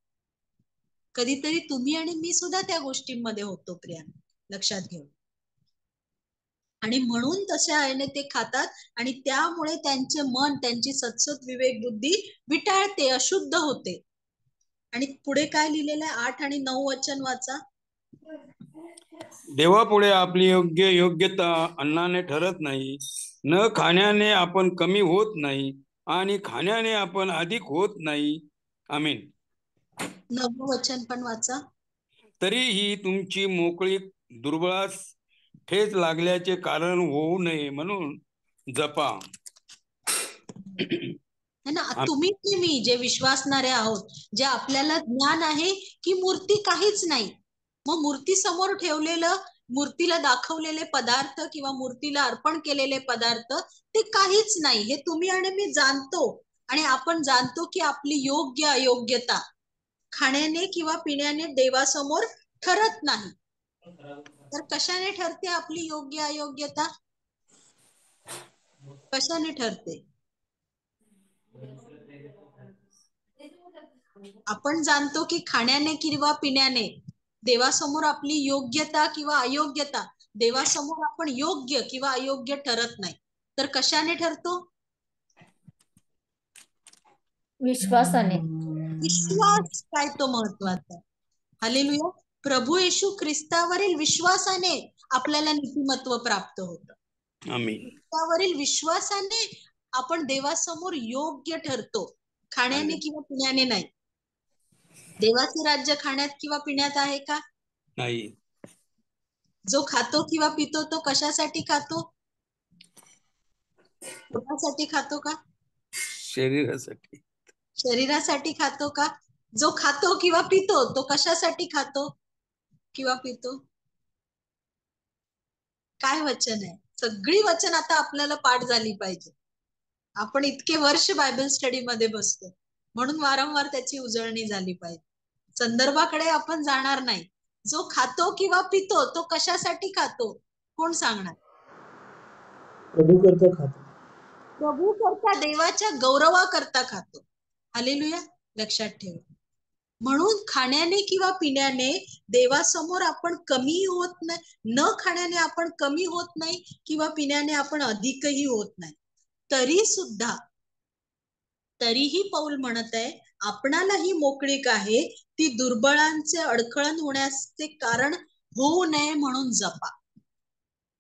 Speaker 1: कधीतरी तुम्ही आणि मी सुद्धा त्या गोष्टींमध्ये होतो प्रिया, लक्षात घेऊ. आणि म्हणून तशा आईने ते खातात आणि त्यामुळे त्यांचे मन, त्यांची सत्सद विवेक बुद्धी विटाळते, अशुद्ध होते. आणि पुढे काय लिहिलेलं आहे? 8 आणि 9 वचन वाचा.
Speaker 6: देवापुढे आपली योग्यता अन्नाने ठरत नाही, न खाण्याने आपण कमी होत नाही आणि खाण्याने आपण अधिक होत नाही. आमीन.
Speaker 1: 9 वचन पण वाचा.
Speaker 6: तरीही तुमची मोकळीक दुर्बळास ठेच लागल्याचे कारण होऊ नये म्हणून जपा.
Speaker 1: है ना, तुम्ही मी जे विश्वासणारे आहोत, जे आपल्याला ज्ञान आहे की मूर्ती काहीच नाही, मग मूर्ती समोर ठेवलेलं, मूर्तीला दाखवलेले पदार्थ किंवा मूर्तीला अर्पण केलेले पदार्थ ते काहीच नाही, हे तुम्ही आणि मी जाणतो. आणि आपण जाणतो की आपली योग्य अयोग्यता खाण्याने किंवा पिण्याने देवासमोर ठरत नाही. तर कशाने ठरते आपली योग्य अयोग्यता? कशाने ठरते? आपण जाणतो की खाण्याने किंवा पिण्याने देवासमोर आपली योग्यता किंवा अयोग्यता, देवासमोर आपण योग्य किंवा अयोग्य ठरत नाही, तर कशाने ठरतो?
Speaker 3: विश्वासाने.
Speaker 1: विश्वास काय तो महत्वाचा. हालेलुया. प्रभू येशू ख्रिस्तावरील विश्वासाने आपल्याला नीतिमत्व प्राप्त होतं.
Speaker 6: आमीन.
Speaker 1: ख्रिस्तावरील विश्वासाने आपण देवासमोर योग्य ठरतो, खाण्याने किंवा पिण्याने नाही. देवाचे राज्य खाण्यात किंवा पिण्यात आहे का?
Speaker 6: नाही.
Speaker 1: जो खातो किंवा पितो तो कशासाठी खातो? पोटासाठी खातो का?
Speaker 6: शरीरासाठी.
Speaker 1: शरीरासाठी खातो का? जो खातो किंवा पितो तो कशासाठी खातो किंवा पितो? काय वचन आहे? सगळी वचन आता आपल्याला पाठ झाली पाहिजे. आपण इतके वर्ष बायबल स्टडी मध्ये बसतो म्हणून वारंवार त्याची उजळणी झाली पाहिजे. संदर्भाकडे आपण जाणार नाही. जो खातो किंवा पितो तो कशासाठी खातो? कोण सांगणार?
Speaker 2: प्रभू करता खातो.
Speaker 1: प्रभू करता, देवाच्या गौरवा करता खातो. हालेलुया. लक्षात ठेवा. म्हणून खाण्याने किंवा पिण्याने देवासमोर आपण कमी होत नाही, न खाण्याने आपण कमी होत नाही किंवा पिण्याने आपण अधिकही होत नाही. तरीही पौल म्हणत आहे आपणाला ही मोकळीक आहे, ती दुर्बळांचे अडखळण होण्याचे कारण होऊ नये म्हणून जपा.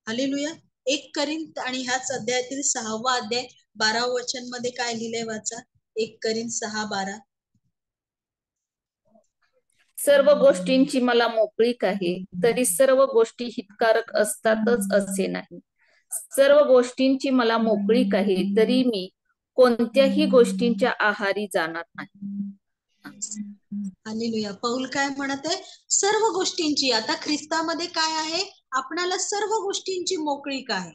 Speaker 1: हालेलुया. 1 करिंथ आणि ह्याच अध्यायातील 6वा अध्याय 12 वचन मध्ये काय लिहिलंय वाचा. 1 करिंथ 6:12.
Speaker 3: सर्व गोष्टींची मला मोकळीक आहे, तरी सर्व गोष्टी हितकारक असतातच असे नाही. सर्व गोष्टींची मला मोकळीक आहे, तरी मी कोणत्याही गोष्टींच्या आहारी जाणार नाही.
Speaker 1: हालेलुया. पौल काय म्हणत आहे? सर्व गोष्टींची, आता ख्रिस्तामध्ये काय आहे? आपणाला सर्व गोष्टींची मोकळीक आहे.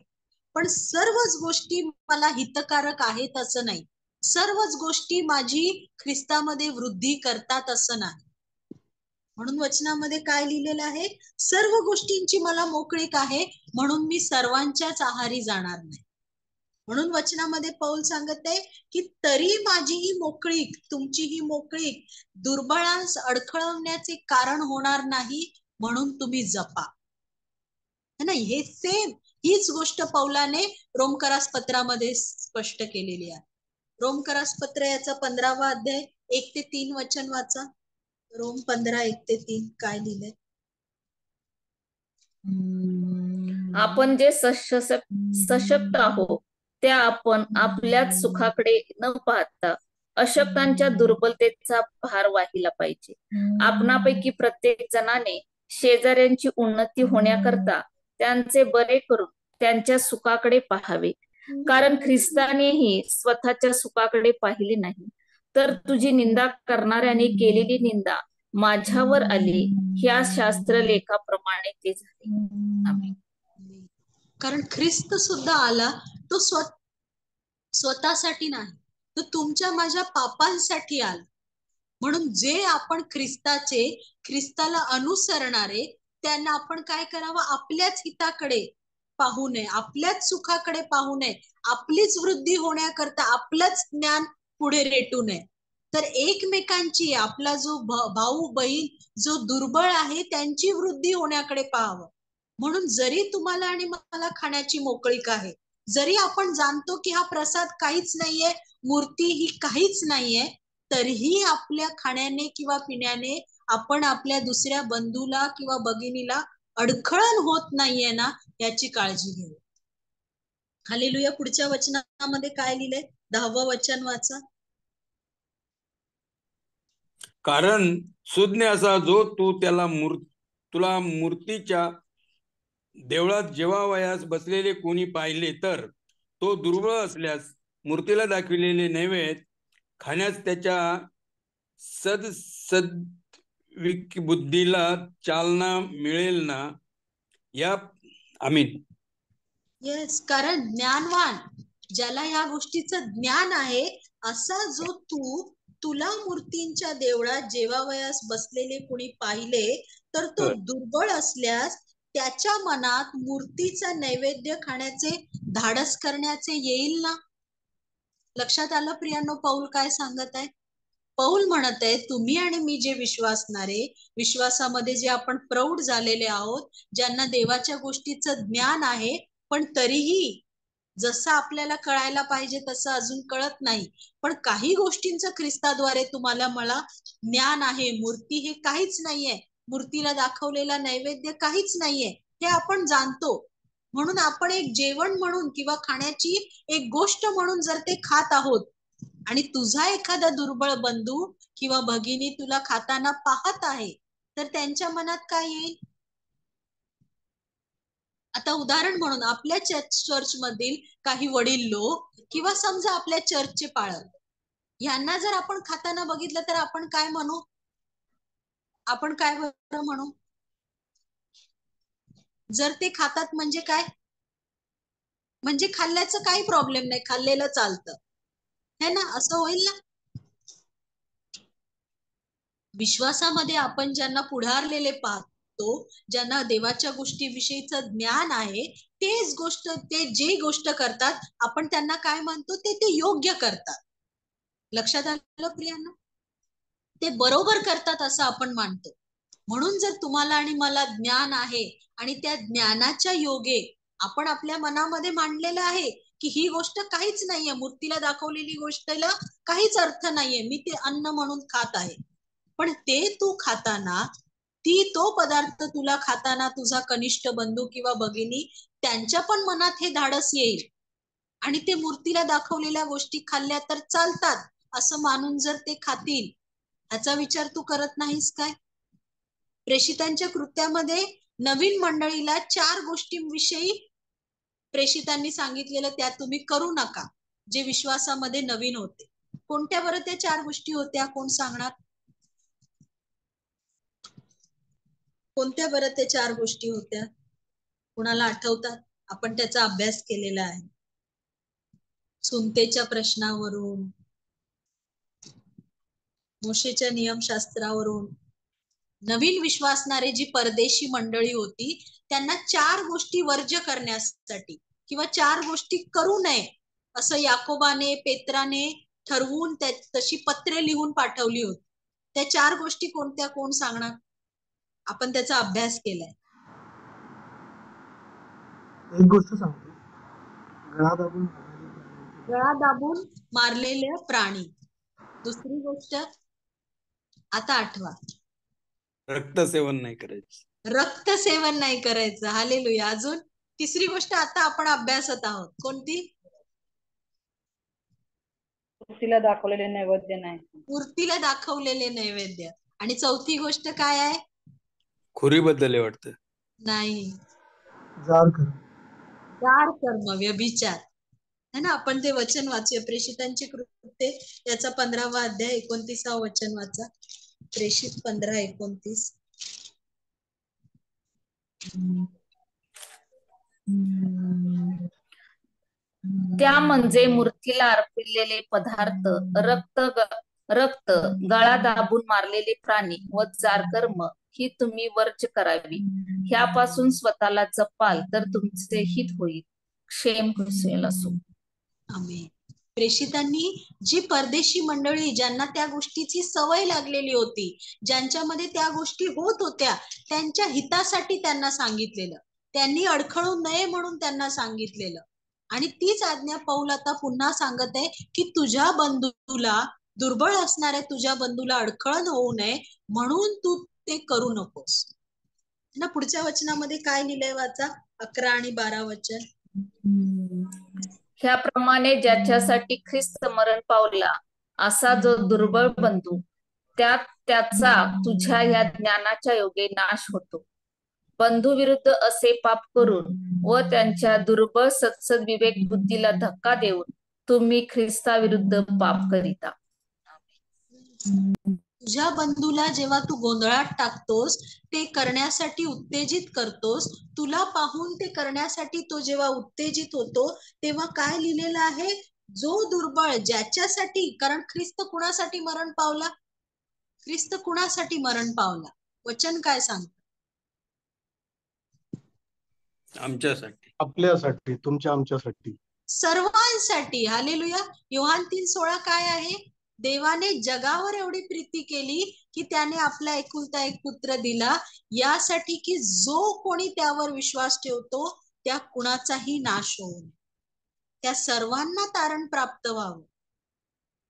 Speaker 1: पण सर्वच गोष्टी मला हितकारक आहेत असं नाही. सर्वच गोष्टी माझी ख्रिस्तामध्ये वृद्धी करतात असं नाही. म्हणून वचनामध्ये काय लिहिलेलं आहे? सर्व गोष्टींची मला मोकळीक आहे, म्हणून मी सर्वांच्याच आहारी जाणार नाही. म्हणून वचनामध्ये पौल सांगत आहे की तरी माझी ही मोकळीक, तुमची ही मोकळीक दुर्बळांस अडखळवण्याचे कारण होणार नाही, म्हणून तुम्ही जपा. नाही, हे सेम हीच गोष्ट पौलाने रोमकरास पत्रामध्ये स्पष्ट केलेली आहे. रोमकरास पत्र याचा 15वा अध्याय 1 ते 3 वचन वाचा. रोम 15 1 ते 3 काय लिहिलंय?
Speaker 3: आपण जे सशक्त आहोत त्या आपण आपल्याच सुखाकडे न पाहता अशक्तांच्या दुर्बलतेचा भार वाहिला पाहिजे. आपणापैकी प्रत्येक जणाने शेजाऱ्यांची उन्नती होण्याकरता त्यांचे बरे करून त्यांच्या सुखाकडे पाहावे. कारण ख्रिस्तानेही स्वतःच्या सुखाकडे पाहिले नाही, तर तुझी निंदा करणाऱ्याने केलेली निंदा माझ्यावर आली, ह्या शास्त्रलेखाप्रमाणे ते झाले. आमेन.
Speaker 1: कारण ख्रिस्त सुद्धा आला तो स्वतःसाठी नाही, तो तुमच्या माझ्या पापांसाठी आला. म्हणून जे आपण ख्रिस्ताला अनुसरणारे त्यांना आपण काय करावं? आपल्याच हिताकडे पाहू नये, आपल्याच सुखाकडे पाहू नये, आपलीच वृद्धी होण्याकरता आपलंच ज्ञान पुढे रेटू नये. तर एकमेकांची, आपला जो भाऊ बहीण जो दुर्बळ आहे त्यांची वृद्धी होण्याकडे पाहावं. म्हणून जरी तुम्हाला आणि मला खाण्याची मोकळीक आहे, जरी आपण जाणतो की हा प्रसाद काहीच नाहीये, मूर्ती ही काहीच नाहीये, तरीही आपल्या खाण्याने किंवा पिण्याने आपण आपल्या दुसऱ्या बंधूला किंवा भगिनीला अडखळण होत नाहीये ना, याची काळजी घेऊ. हालेलुया. पुढच्या वचनामध्ये काय लिहिलंय? 10वं वचन वाचा.
Speaker 6: कारण सुज्ञ असा जो तुला मूर्तीच्या देवळात जेवावयास बसलेले कोणी पाहिले, तर तो दुर्बळ असल्यास मूर्तीला दाखविलेले नैवेद्य खाण्यास त्याच्या बुद्धीला चालना मिळेल ना. या आमीन.
Speaker 1: येस, कारण ज्ञानवान, ज्याला या गोष्टीचं ज्ञान आहे, असा जो तुला मूर्तींच्या देवळात जेवावयास बसलेले कोणी पाहिले, तर तो दुर्बळ असल्यास त्याच्या मनात मूर्तीचा नैवेद्य खाण्याचे धाडस करण्याचे येईल ना. लक्षात आलं प्रियांनो पौल काय सांगत आहे? पौल म्हणत आहे तुम्ही आणि मी जे विश्वासणारे, विश्वासामध्ये जे आपण प्रौढ झालेले आहोत, ज्यांना देवाच्या गोष्टीचं ज्ञान आहे, पण तरीही जसं आपल्याला कळायला पाहिजे तसं अजून कळत नाही, पण काही गोष्टींचं ख्रिस्ताद्वारे तुम्हाला मला ज्ञान आहे. मूर्ती हे काहीच नाहीये, मूर्तीला दाखवलेला नैवेद्य काहीच नाहीये, हे आपण जाणतो. म्हणून आपण एक जेवण म्हणून किंवा खाण्याची एक गोष्ट म्हणून जर ते खात आहोत, आणि तुझा एखादा दुर्बळ बंधू किंवा भगिनी तुला खाताना पाहत आहे, तर त्यांच्या मनात काय येईल? आता उदाहरण म्हणून आपल्या चर्च मधील काही वडील लोक किंवा समजा आपल्या चर्चचे पाळक, यांना जर आपण खाताना बघितलं तर आपण काय म्हणू? आपण काय बरं म्हणू? जर ते खातात म्हणजे काय? म्हणजे खाल्ल्याचं काही प्रॉब्लेम नाही, खाल्लेलं चालतं, है ना, असं होईल ना. विश्वासामध्ये आपण ज्यांना पुढारलेले पाहतो, ज्यांना देवाच्या गोष्टीविषयीचं ज्ञान आहे, ते जे गोष्ट करतात आपण त्यांना काय म्हणतो? ते योग्य करतात. लक्षात आलं प्रियांनो? ते बरोबर करतात असं आपण मानतो. म्हणून जर तुम्हाला आणि मला ज्ञान आहे आणि त्या ज्ञानाच्या योगे आपण आपल्या मनामध्ये मांडलेलं आहे की ही गोष्ट काहीच नाहीये, मूर्तीला दाखवलेली गोष्टीला काहीच अर्थ नाहीये, मी ते अन्न म्हणून खात आहे, पण ते तू खाताना, तो पदार्थ तुला खाताना तुझा कनिष्ठ बंधू किंवा भगिनी त्यांच्या पण मनात हे धाडस येईल आणि ते मूर्तीला दाखवलेल्या गोष्टी खाल्ल्या तर चालतात असं मानून जर ते खातील, ह्याचा विचार तू करत नाहीस काय? प्रेषितांच्या कृत्यामध्ये नवीन मंडळीला 4 गोष्टींविषयी प्रेषितांनी सांगितलेलं त्या तुम्ही करू नका, जे विश्वासामध्ये नवीन होते. कोणत्या बरं त्या 4 गोष्टी होत्या? कोण सांगणार? कोणत्या बरं त्या 4 गोष्टी होत्या? कुणाला आठवतात? आपण त्याचा अभ्यास केलेला आहे. सुनतेच्या प्रश्नावरून, मोशेच्या नियमशास्त्रावरून, नवीन विश्वासणारे जी परदेशी मंडळी होती त्यांना 4 गोष्टी वर्ज्य करण्यासाठी किंवा 4 गोष्टी करू नये असं याकोबाने, पेत्राने ठरवून तशी पत्रे लिहून पाठवली होती. त्या 4 गोष्टी कोणत्या, कोण सांगणार? आपण त्याचा अभ्यास केलाय.
Speaker 2: एक गोष्ट सांगतो,
Speaker 1: गळा दाबून मारलेले प्राणी. दुसरी गोष्ट आता आठवा.
Speaker 6: रक्तसेवन नाही करायचं.
Speaker 1: रक्तसेवन नाही करायचं. हालेलुया. अजून तिसरी गोष्ट आता आपण अभ्यासत आहोत. कोणती?
Speaker 5: मूर्तीला दाखवलेले नैवेद्य नाही.
Speaker 1: मूर्तीला दाखवलेले नैवेद्य. आणि चौथी गोष्ट काय आहे?
Speaker 6: खुरीबद्दल आहे वाटतं.
Speaker 1: नाही,
Speaker 2: जार
Speaker 1: कर्म, व्यभिचार है ना. आपण ते वचन वाचूया, प्रेषितांची कृत्ये याचा 15वा अध्याय 29वा वचन वाचा. प्रेषित 15:29.
Speaker 3: त्या म्हणजे मूर्तीला अर्पिलेले पदार्थ, रक्त, गळा दाबून मारलेले प्राणी व जारकर्म ही तुम्ही वर्ज्य करावी. ह्यापासून स्वतःला जपाल तर तुमचे हित होईल. क्षेम कुशल असो.
Speaker 1: आमेन. प्रेषितांनी जी परदेशी मंडळी ज्यांना त्या गोष्टीची सवय लागलेली होती, ज्यांच्यामध्ये त्या गोष्टी होत होत्या, त्यांच्या हितासाठी त्यांना सांगितलेलं, त्यांनी अडखळू नये म्हणून त्यांना सांगितलेलं. आणि तीच आज्ञा पौल आता पुन्हा सांगत आहे की तुझ्या बंधूला, दुर्बळ असणाऱ्या तुझ्या बंधूला अडखळण होऊ नये म्हणून तू ते करू नकोस ना. पुढच्या वचनामध्ये काय लिहिलंय वाचा, 11 आणि 12 वचन.
Speaker 3: ह्याप्रमाणे ज्याच्यासाठी ख्रिस्त मरण पावला असा जो दुर्बळ बंधू, त्याचा तुझ्या या ज्ञानाच्या योगे नाश होतो. बंधू विरुद्ध असे पाप करून व त्यांच्या दुर्बळ सत्सद विवेक बुद्धीला धक्का देऊन तुम्ही ख्रिस्ताविरुद्ध पाप करीता.
Speaker 1: तुझ्या बंधूला जेव्हा तू गोंधळात टाकतोस, ते करण्यासाठी उत्तेजित करतोस, तुला पाहून ते करण्यासाठी तो जेव्हा उत्तेजित होतो, तेव्हा काय लिहिलेलं आहे? जो दुर्बळ, ज्याच्यासाठी, कारण ख्रिस्त कुणासाठी मरण पावला? ख्रिस्त कुणासाठी मरण पावला? वचन काय सांगतं?
Speaker 6: आमच्यासाठी,
Speaker 2: आपल्यासाठी, तुमच्या आमच्यासाठी,
Speaker 1: सर्वांसाठी. हालेलुया. योहान 3:16 काय आहे? देवाने जगावर एवढी प्रीती केली की त्याने आपला एकुलता एक पुत्र दिला, यासाठी की जो कोणी त्यावर विश्वास ठेवतो त्या कुणाचाही नाश होऊ नये, त्या सर्वांना तारण प्राप्त व्हावं.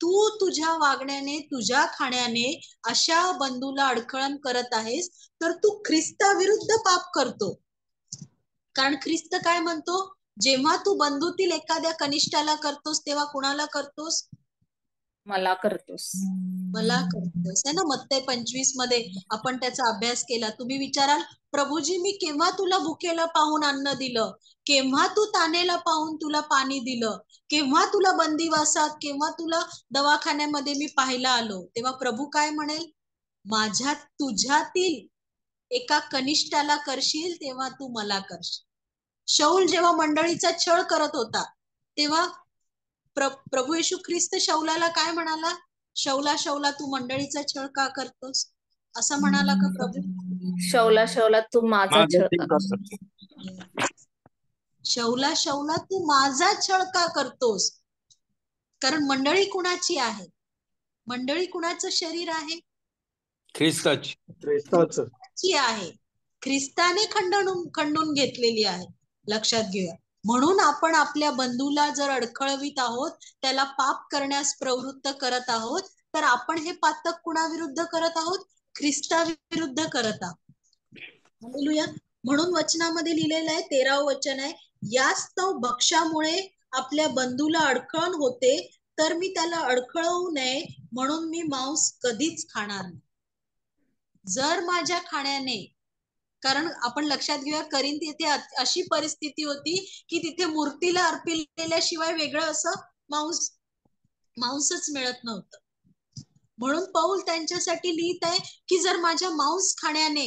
Speaker 1: तू तुझ्या वागण्याने, तुझ्या खाण्याने अशा बंधूला अडखळण करत आहेस तर तू ख्रिस्ताविरुद्ध पाप करतो. कारण ख्रिस्त काय म्हणतो? जेव्हा तू बंधूतील एखाद्या कनिष्ठाला करतोस तेव्हा कुणाला करतोस?
Speaker 3: मला करतोस.
Speaker 1: मला करतोस है ना. मत्ते 25 मध्ये आपण त्याचा अभ्यास केला. तुम्ही विचाराल, प्रभूजी मी केव्हा तुला भुकेला पाहून अन्न दिलं, केव्हा तू तानेला पाहून तुला पाणी दिलं, केव्हा तुला बंदिवासात, केव्हा तुला दवाखान्यामध्ये मी पाहायला आलो? तेव्हा प्रभू काय म्हणेल? माझ्या तुझ्यातील एका कनिष्ठाला करशील तेव्हा तू मला करशील. शौल जेव्हा मंडळीचा छळ करत होता तेव्हा प्रभू येशू ख्रिस्त शौलाला काय म्हणाला? शौला शौला तू मंडळीचा छळ का करतोस? असं म्हणाला का प्रभू?
Speaker 3: शौला शौला तू माझा छळ का?
Speaker 1: शौला शौला तू माझा छळ का करतोस? कारण मंडळी कुणाची आहे? मंडळी कुणाचं शरीर आहे?
Speaker 6: ख्रिस्ताची
Speaker 1: आहे. ख्रिस्ताने खंडून घेतलेली आहे. लक्षात घेऊया. म्हणून आपण आपल्या बंधूला जर अडखळवीत आहोत, त्याला पाप करण्यास प्रवृत्त करत आहोत, तर आपण हे पातक कुणाविरुद्ध करत आहोत? ख्रिस्ताविरुद्ध करत आहोत. हालेलुया. म्हणून वचनामध्ये लिहिलेलं आहे, 13व वचन आहे, यास्तव भक्ष्यामुळे आपल्या बंधूला अडखळण होते, तर मी त्याला अडखळवू नये म्हणून मी मांस कधीच खाणार नाही. जर माझ्या खाण्याने, कारण आपण लक्षात घेऊया, करिंथ येथे अशी परिस्थिती होती की तिथे मूर्तीला अर्पिलेल्याशिवाय वेगळं असं मांसच मिळत नव्हतं. म्हणून पौल त्यांच्यासाठी लिहित आहे की जर माझ्या मांस खाण्याने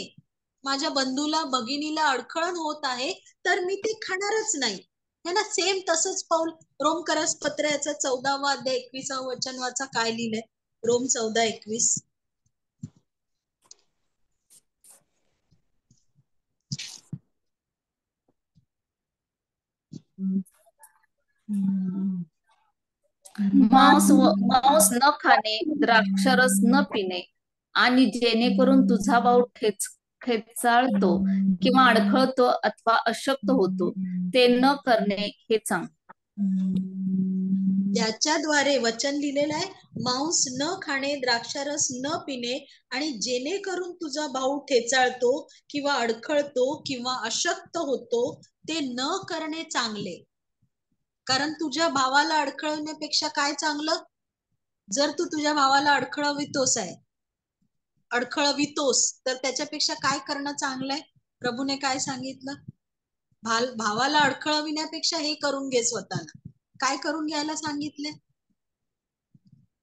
Speaker 1: माझ्या बंधूला भगिनीला अडखळण होत आहे तर मी ते खाणारच नाही. है ना. सेम तसंच पाऊल रोमकरास पत्राचा 14वा अध्याय 21वा वचन वाचा, काय लिहिलंय. रोम 14:21.
Speaker 3: मांस न खाणे, द्राक्षरस न पिणे आणि जेणेकरून तुझा भाऊ ठेचाळतो किंवा अडखळतो अथवा अशक्त होतो ते न करणे हे चांग.
Speaker 1: ज्याच्याद्वारे वचन लिहिलेलं आहे, मांस न खाणे, द्राक्षारस न पिणे आणि जेणेकरून तुझा भाऊ ठेचाळतो किंवा अडखळतो किंवा अशक्त होतो ते न करणे चांगले. कारण तुझ्या भावाला अडखळण्यापेक्षा काय चांगलं? जर तू तुझ्या भावाला अडखळवितोस तर त्याच्यापेक्षा काय करणं चांगलं आहे? प्रभूने काय सांगितलं? भावाला अडखळविण्यापेक्षा हे करून घे स्वतःला. काय करून घ्यायला सांगितले?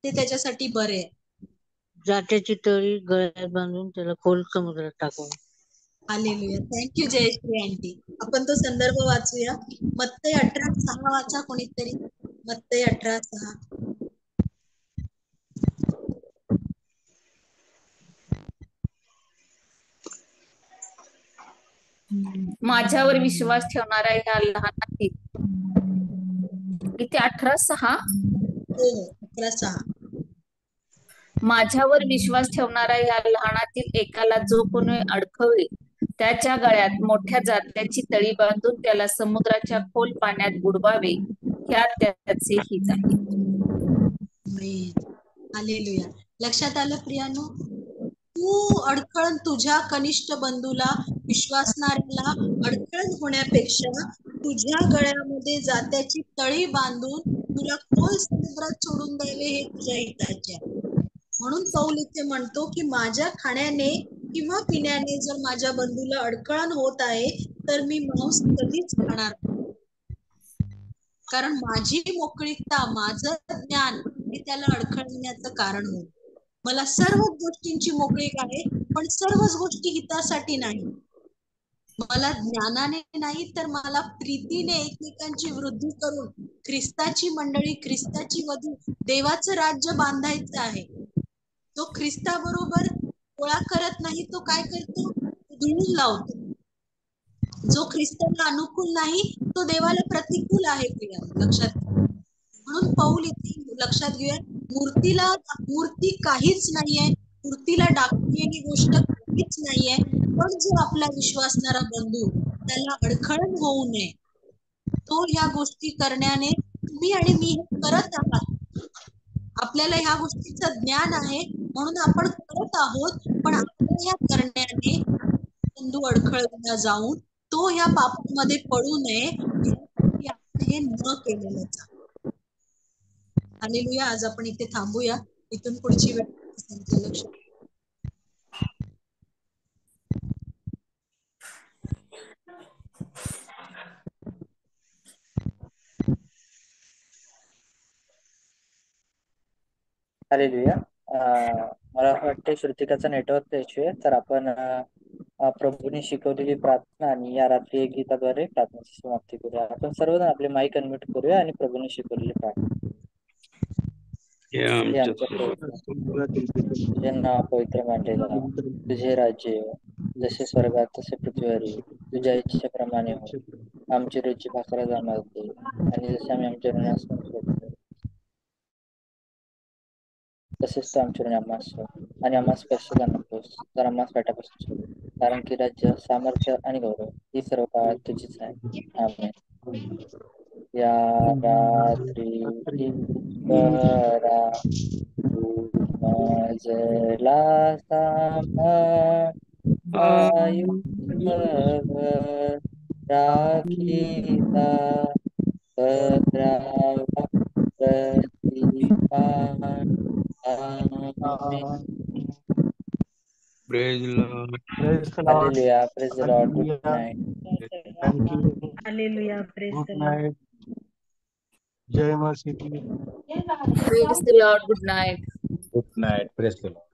Speaker 1: ते त्याच्यासाठी बरे आहे.
Speaker 4: जात्याची तळी गळ्यात बांधून त्याला खोल समुद्रात टाकून.
Speaker 1: हालेलुया. Thank you Jayashree aunty. आपण तो संदर्भ वाचूया. मत्तई 18:6 वाचा कोणीतरी. मत्तई 18:6.
Speaker 3: माझ्यावर विश्वास ठेवणाऱ्या ह्या लहानातील, इथे 18:6.
Speaker 1: हो 18:6.
Speaker 3: माझ्यावर विश्वास ठेवणाऱ्या ह्या लहानातील एकाला जो कोणी अडखळेल त्याच्या गळ्यात मोठ्या जात्याची तळी बांधून त्याला समुद्राच्या खोल पाण्यात बुडवावे, ह्यात त्याचे हित आहे.
Speaker 1: हालेलुया. लक्षात आलं प्रियानो? तू अडखळण तुझ्या कनिष्ठ बंधूला, विश्वासणाऱ्याला अडखळण होण्यापेक्षा तुझ्या गळ्यामध्ये जात्याची तळी बांधून तुला खोल समुद्रात सोडून द्यावे हे तुझ्या हिताचे आहे. म्हणून पौल इथे म्हणतो की माझ्या खाण्याने किंवा पिण्याने जर माझ्या बंधूला अडखळण होत आहे तर मी मांस कधीच खाणार नाही. कारण माझी मोकळीकता, माझं ज्ञान हे त्याला अडखळण्याचं कारण होईल. मला सर्व गोष्टींची मोकळीक आहे, पण सर्वच गोष्टी हितासाठी नाही. मला ज्ञानाने नाही तर मला प्रीतीने एकमेकांची वृद्धी करून ख्रिस्ताची मंडळी, ख्रिस्ताची वधू, देवाचं राज्य बांधायचं आहे. तो ख्रिस्ताबरोबर गोळा करत नाही, तो काय करतो? धुळून लावतो. जो ख्रिस्ताला अनुकूल नाही तो देवाला प्रतिकूल आहे. प्रिया लक्षात घ्या. म्हणून पौल इथे लक्षात घेऊया, मूर्ती काहीच नाहीये, मूर्तीला दाखवलेली गोष्ट काहीच नाहीये, पण जो आपला विश्वासणारा बंधू त्याला अडखळण होऊ नये, तो ह्या गोष्टी करण्याने तुम्ही आणि मी हे करत आहात. आपल्याला ह्या गोष्टीचं ज्ञान आहे म्हणून आपण करत आहोत, पण आपल्या ह्या करण्याने बंधू अडखळला जाऊन तो ह्या पापामध्ये पडू नये यासाठी आपण हे न केलेलं चांगलं. हालेलुया. आज आपण इथे थांबूया. इथून पुढची वेळ लक्ष.
Speaker 2: हालेलुया. मला वाटतं श्रुतिकाचा नेटवर्क इश्यू आहे, तर आपण प्रभूने शिकवलेली प्रार्थना आणि या रात्री गीताद्वारे प्रार्थनेची समाप्ती करूया. आपण सर्वजण आपले माईक अनम्यूट करूया आणि प्रभूने शिकवलेली प्रार्थना. तुझे नाव पवित्र मानले जा, तुझे राज्य येवो, जसे स्वर्गात तसे पृथ्वीवर येईल. तुझ्या इच्छेप्रमाणे हो. आमची रोजची भाकर आज आम्हाला दे, आणि जसे आम्ही आमच्या ऋणास सोडतो तसेच तू आमच्या ऋणी आम्हास सोड, आणि आम्हास पश्चात नकोस, तर आम्हास वाईटापासून सोड. कारण की राज्य, सामर्थ्य आणि गौरव ही सर्व काळात तुझीच आहे. आमेन. या रात्री ईश्वरा तू मजला सामान आयुष्यभर राखीता, पत्रावा प्रतिपान. आमेन.
Speaker 6: Praise the Lord.
Speaker 2: Hallelujah. Praise the Lord. Good night.
Speaker 5: Thank you. Hallelujah. Praise
Speaker 7: Good
Speaker 5: the Lord.
Speaker 7: night. Jai Maa Siti.
Speaker 3: Praise the Lord. Good night.
Speaker 7: Good night. Praise the Lord.